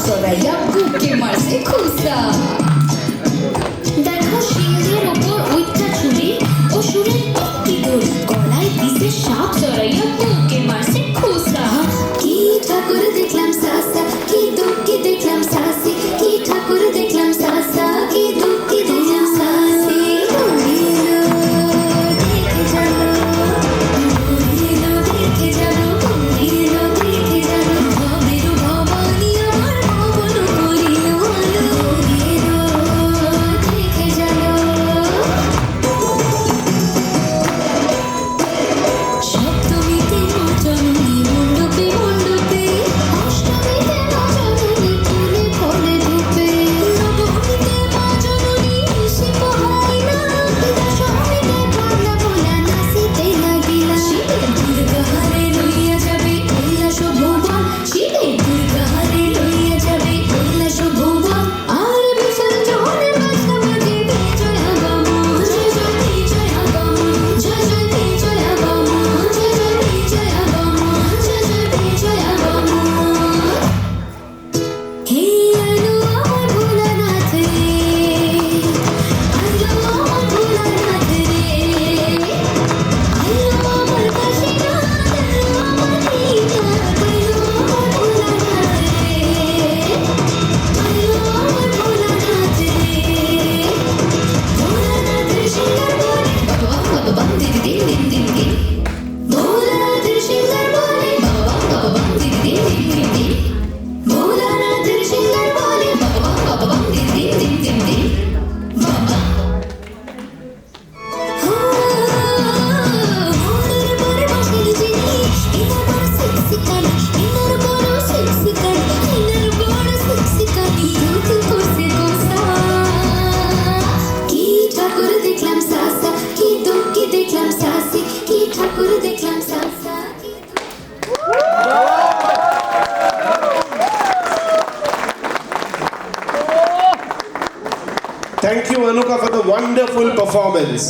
Soraya buque marse খুসা দেখো সিংহের ওপর উঠা ছুরি অসুরের তক্তি ধরি গলায় দিছে সাপ সরাইয়া বুকে মারছে খুসা কি ঠাকুর দেখলাম সাসা কি দুঃখী দেখলাম সাসি কি ঠাকুর দেখলাম সাসা কি দুঃখী দেখলাম সাসি দেখে জানো দেখে জানো দেখে জানো ভবেরু ভবানী আমার ভবন করিল দেখে জানো সপ্তমীতে জননী মণ্ডপে মণ্ডপে অষ্টমীতে মা জননী ফুলে ফলে ধূপে নবমীতে মা জননী ঋষি পোহাই না দশমীতে পাগলা ভোলা নাচিতে লাগিলা শিবে দুর্গা হারে লইয়া যাবে কৈলাস ভুবন শিবে দুর্গা হারে লইয়া যাবে কৈলাস ভুবন আর বিসর্জনের বাজনা বাজে বিজয় আগমন জয় জয় বিজয় আগমন জয় জয় বিজয় আগমন জয় জয় বিজয় আগমন জয় জয় বিজয় আগমন হে আলো আমার ভোলানাথ রে আলো আমার ভোলানাথ রে আলো আমার কাশীনাথ আলো আমার দীননাথ আলো আমার ভোলানাথ রে আলো আমার ভোলানাথ রে ভোলানাথের সিঙ্গার বলে বাবা বাবা বাম দিদি দিন দিন দিন দিন ভোলানাথের সিঙ্গার বলে বাবা বাবা বাম দিদি দিন দিন দিন দিন ভোলানাথের সিঙ্গার বলে বাবা বাবা বাম দিদি দিন দিন দিন দিন বাবা মনের পরে বসেল যিনি ইনার বড় সিক্সিকানি ইনার বড় সিক্সিকানি ইনার বড় সিক্সিকানি দুঃখ করছে গোসা কি ঠাকুর দেখলাম সাসা কি দুঃখী দেখলাম সাসি কি ঠাকুর দেখলাম সাসা কি Thank you, Anuka, for the wonderful performance.